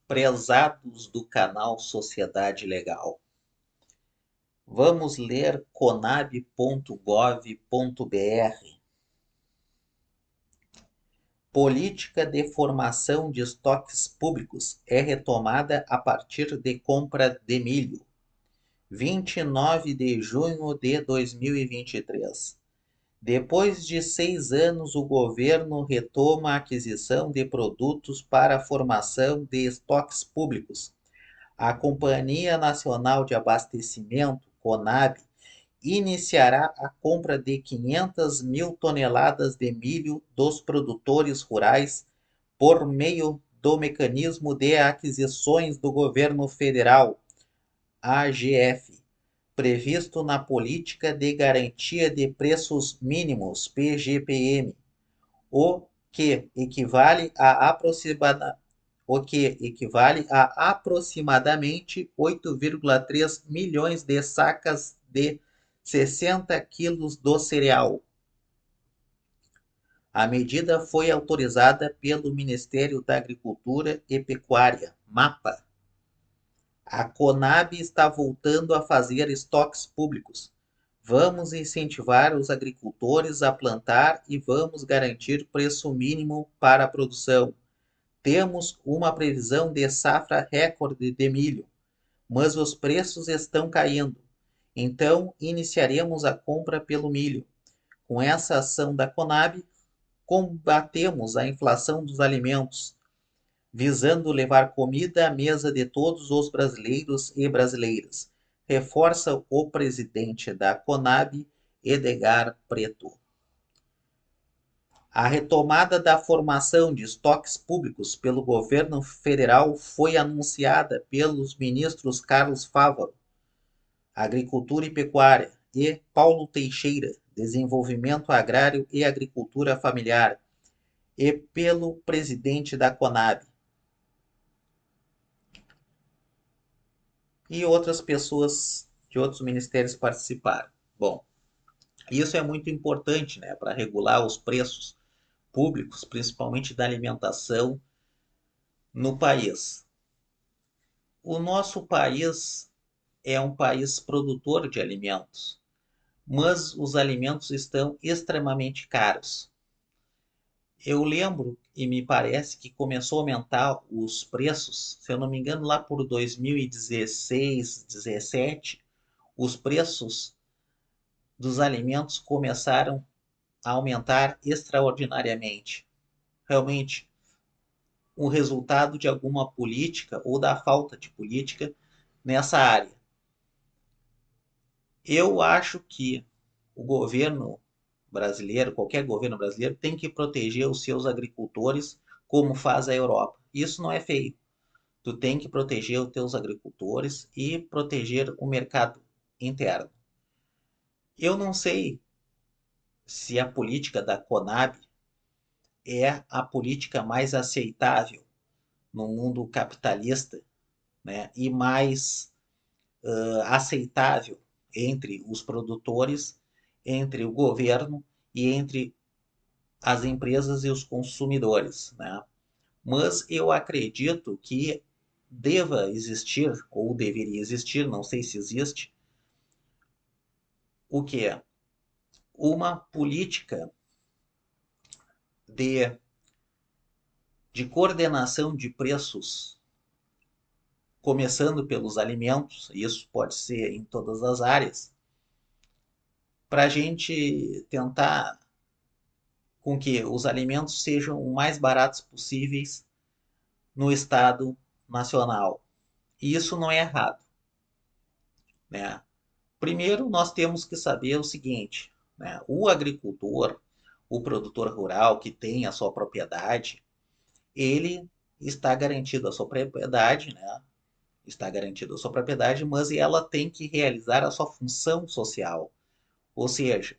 Prezados do canal Sociedade Legal, vamos ler conab.gov.br. Política de formação de estoques públicos é retomada a partir de compra de milho. 29 de junho de 2023. Depois de 6 anos, o governo retoma a aquisição de produtos para a formação de estoques públicos. A Companhia Nacional de Abastecimento, CONAB, iniciará a compra de 500 mil toneladas de milho dos produtores rurais por meio do Mecanismo de Aquisições do Governo Federal, AGF, previsto na Política de Garantia de Preços Mínimos, PGPM, o que equivale a aproximadamente 8,3 milhões de sacas de 60 quilos do cereal. A medida foi autorizada pelo Ministério da Agricultura e Pecuária, MAPA. A Conab está voltando a fazer estoques públicos. Vamos incentivar os agricultores a plantar e vamos garantir preço mínimo para a produção. Temos uma previsão de safra recorde de milho, mas os preços estão caindo. Então, iniciaremos a compra pelo milho. Com essa ação da Conab, combatemos a inflação dos alimentos, visando levar comida à mesa de todos os brasileiros e brasileiras, reforça o presidente da Conab, Edgar Preto. A retomada da formação de estoques públicos pelo governo federal foi anunciada pelos ministros Carlos Fávaro, Agricultura e Pecuária, e Paulo Teixeira, Desenvolvimento Agrário e Agricultura Familiar, e pelo presidente da Conab. E outras pessoas de outros ministérios participaram. Bom, isso é muito importante, né, para regular os preços públicos, principalmente da alimentação no país. O nosso país é um país produtor de alimentos, mas os alimentos estão extremamente caros. Eu lembro e me parece que começou a aumentar os preços, se eu não me engano, lá por 2016, 17, os preços dos alimentos começaram a aumentar extraordinariamente. Realmente, o resultado de alguma política ou da falta de política nessa área. Eu acho que o governo brasileiro, qualquer governo brasileiro, tem que proteger os seus agricultores como faz a Europa. Isso não é feio. Tu tem que proteger os teus agricultores e proteger o mercado interno. Eu não sei se a política da Conab é a política mais aceitável no mundo capitalista, né, e mais aceitável entre os produtores, entre o governo e entre as empresas e os consumidores, né? Mas eu acredito que deva existir, ou deveria existir, não sei se existe, o que é? Uma política de, de coordenação de preços, começando pelos alimentos, isso pode ser em todas as áreas, para a gente tentar com que os alimentos sejam o mais baratos possíveis no Estado nacional. E isso não é errado, né? Primeiro, nós temos que saber o seguinte, né? O agricultor, o produtor rural que tem a sua propriedade, ele está garantido a sua propriedade, né? Está garantido a sua propriedade, mas ela tem que realizar a sua função social. Ou seja,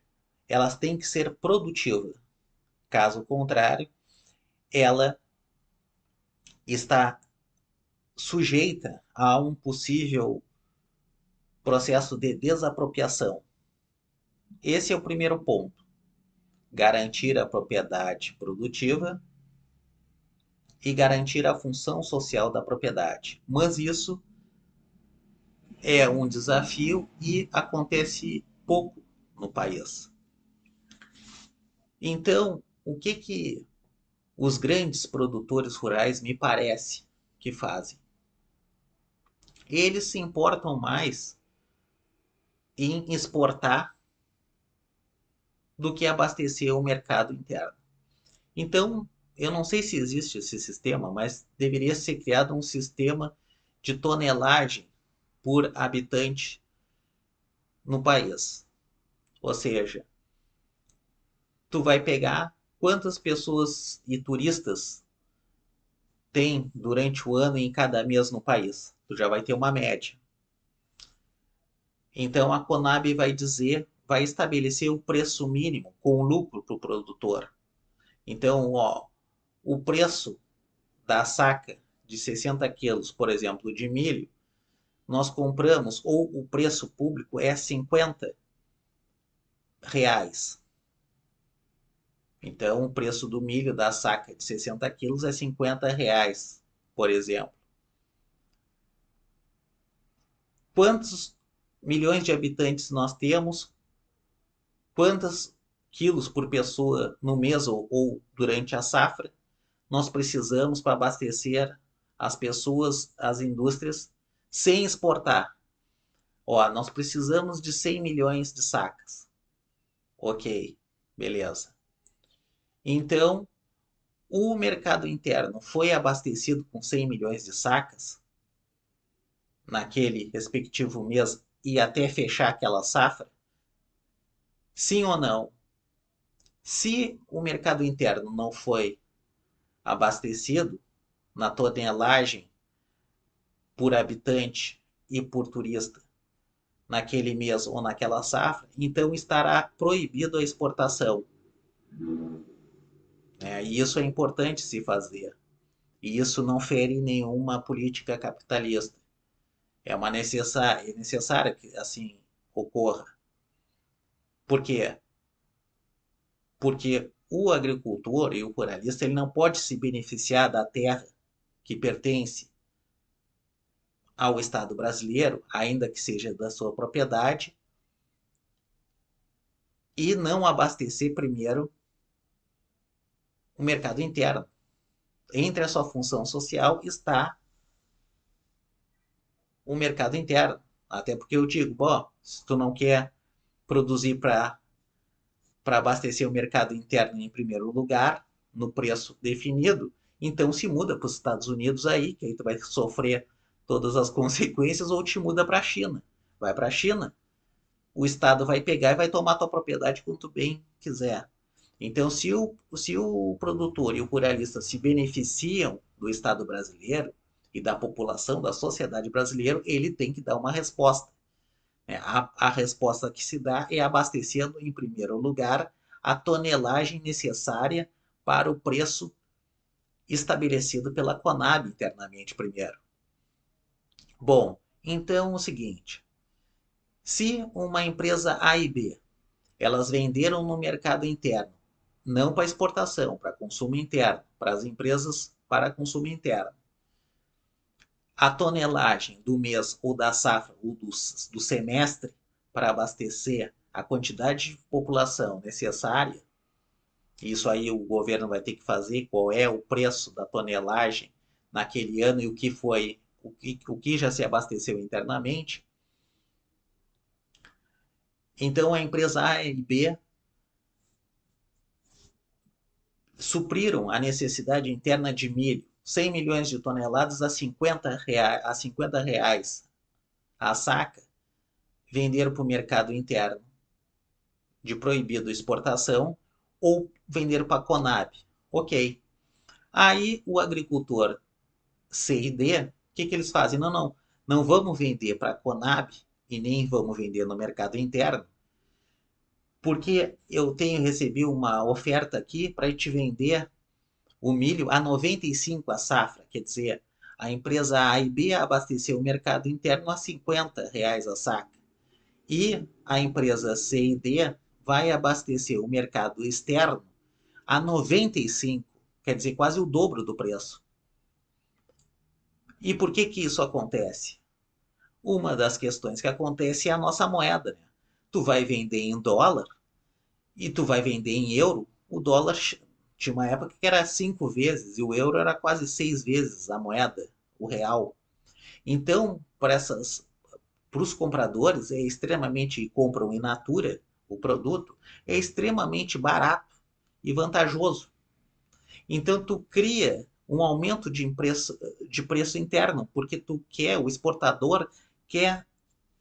elas têm que ser produtivas. Caso contrário, ela está sujeita a um possível processo de desapropriação. Esse é o primeiro ponto. Garantir a propriedade produtiva e garantir a função social da propriedade. Mas isso é um desafio e acontece pouco no país. Então, o que os grandes produtores rurais me parece que fazem? Eles se importam mais em exportar do que abastecer o mercado interno. Então, eu não sei se existe esse sistema, mas deveria ser criado um sistema de tonelagem por habitante no país. Ou seja, tu vai pegar quantas pessoas e turistas tem durante o ano em cada mês no país. Tu já vai ter uma média. Então a Conab vai dizer, vai estabelecer o preço mínimo com lucro para o produtor. Então, ó, o preço da saca de 60 quilos, por exemplo, de milho, nós compramos, ou o preço público é R$ 50. Então, o preço do milho da saca de 60 quilos é R$ 50, por exemplo. Quantos milhões de habitantes nós temos? Quantos quilos por pessoa no mês ou durante a safra nós precisamos para abastecer as pessoas, as indústrias, sem exportar? Ó, nós precisamos de 100 milhões de sacas. Ok, beleza. Então, o mercado interno foi abastecido com 100 milhões de sacas naquele respectivo mês e até fechar aquela safra? Sim ou não? Se o mercado interno não foi abastecido na tonelagem por habitante e por turista naquele mês ou naquela safra, então estará proibido a exportação. E isso é importante se fazer. E isso não fere nenhuma política capitalista. É necessário que assim ocorra. Por quê? Porque o agricultor e o ruralista ele não pode se beneficiar da terra que pertence ao Estado brasileiro, ainda que seja da sua propriedade, e não abastecer primeiro o mercado interno. Entre a sua função social está o mercado interno. Até porque eu digo, bom, se tu não quer produzir para abastecer o mercado interno em primeiro lugar, no preço definido, então se muda para os Estados Unidos aí, que aí tu vai sofrer todas as consequências, ou te muda para a China. Vai para a China, o Estado vai pegar e vai tomar tua propriedade quando tu bem quiser. Então, se o produtor e o ruralista se beneficiam do Estado brasileiro e da população, da sociedade brasileira, ele tem que dar uma resposta. A resposta que se dá é abastecendo, em primeiro lugar, a tonelagem necessária para o preço estabelecido pela Conab internamente primeiro. Bom, então é o seguinte, se uma empresa A e B, elas venderam no mercado interno, não para exportação, para consumo interno, para as empresas para consumo interno, a tonelagem do mês ou da safra ou do semestre para abastecer a quantidade de população necessária, isso aí o governo vai ter que fazer, qual é o preço da tonelagem naquele ano e o que já se abasteceu internamente. Então a empresa A e B supriram a necessidade interna de milho, 100 milhões de toneladas a R$ 50 a saca, venderam para o mercado interno de proibido exportação ou venderam para a Conab. Ok. Aí o agricultor C e D, o que eles fazem? Não, não, não vamos vender para a Conab e nem vamos vender no mercado interno, porque eu recebi uma oferta aqui para te vender o milho a 95 a safra, quer dizer, a empresa A e B abasteceu o mercado interno a R$ 50 a saca. E a empresa C e D vai abastecer o mercado externo a 95, quer dizer, quase o dobro do preço. E por que que isso acontece? Uma das questões que acontece é a nossa moeda, né? Tu vai vender em dólar e tu vai vender em euro. O dólar tinha uma época que era 5 vezes e o euro era quase 6 vezes a moeda, o real. Então, para os compradores é extremamente, compram in natura o produto, é extremamente barato e vantajoso. Então tu cria um aumento de preço interno, porque tu quer, o exportador quer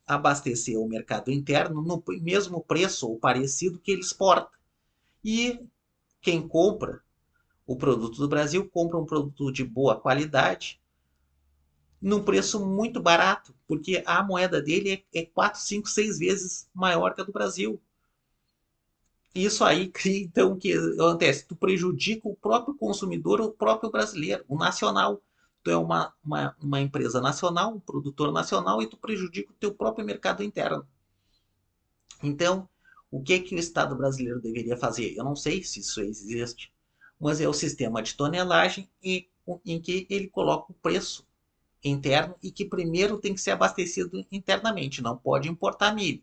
abastecer o mercado interno no mesmo preço ou parecido que ele exporta. E quem compra o produto do Brasil compra um produto de boa qualidade num preço muito barato, porque a moeda dele é 4, 5, 6 vezes maior que a do Brasil. Isso aí cria, então, o que acontece? Tu prejudica o próprio consumidor, o próprio brasileiro, o nacional. Tu é uma empresa nacional, um produtor nacional, e tu prejudica o teu próprio mercado interno. Então, o que que o Estado brasileiro deveria fazer? Eu não sei se isso existe, mas é o sistema de tonelagem em que ele coloca o preço interno e que primeiro tem que ser abastecido internamente. Não pode importar milho.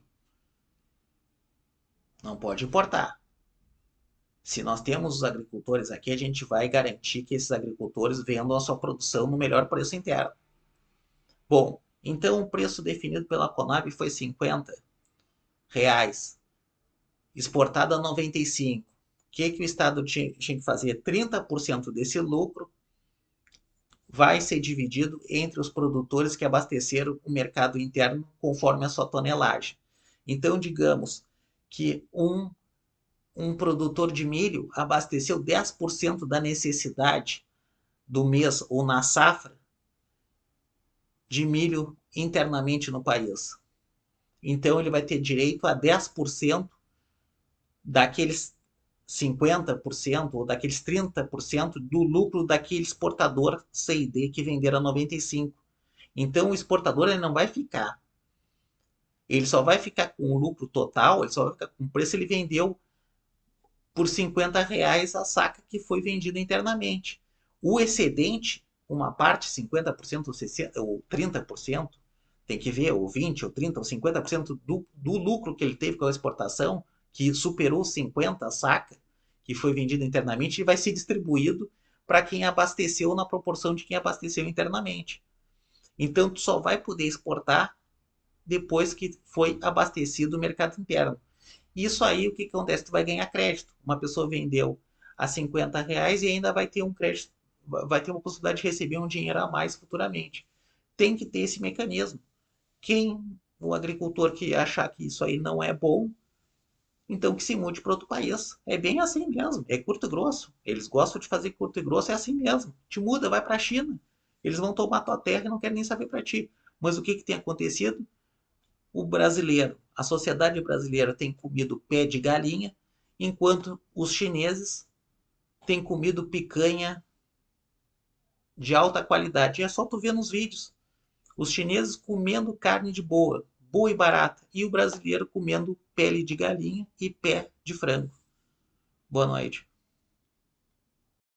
Não pode importar. Se nós temos os agricultores aqui, a gente vai garantir que esses agricultores vendam a sua produção no melhor preço interno. Bom, então o preço definido pela Conab foi R$ 50, exportado a 95. O que o Estado tinha que fazer? 30% desse lucro vai ser dividido entre os produtores que abasteceram o mercado interno conforme a sua tonelagem. Então, digamos que um produtor de milho abasteceu 10% da necessidade do mês ou na safra de milho internamente no país. Então ele vai ter direito a 10% daqueles 50% ou daqueles 30% do lucro daquele exportador C&D que venderam a 95. Então o exportador ele não vai ficar, ele só vai ficar com o lucro total, ele só vai ficar com o preço ele vendeu por R$ 50 a saca que foi vendida internamente. O excedente, uma parte, 50% ou 60%, ou 30%, tem que ver, ou 20%, ou 30%, ou 50% do lucro que ele teve com a exportação, que superou 50 a saca, que foi vendido internamente, e vai ser distribuído para quem abasteceu na proporção de quem abasteceu internamente. Então, tu só vai poder exportar depois que foi abastecido o mercado interno. Isso aí, o que acontece? Tu vai ganhar crédito. Uma pessoa vendeu a R$ 50 e ainda vai ter um crédito, vai ter uma possibilidade de receber um dinheiro a mais futuramente. Tem que ter esse mecanismo. O agricultor que achar que isso aí não é bom, então que se mude para outro país. É bem assim mesmo, é curto e grosso. Eles gostam de fazer curto e grosso, é assim mesmo. Te muda, vai para a China. Eles vão tomar tua terra e não querem nem saber para ti. Mas o que tem acontecido? O brasileiro, a sociedade brasileira tem comido pé de galinha, enquanto os chineses têm comido picanha de alta qualidade. E é só tu ver nos vídeos. Os chineses comendo carne de boa, boa e barata, e o brasileiro comendo pele de galinha e pé de frango. Boa noite.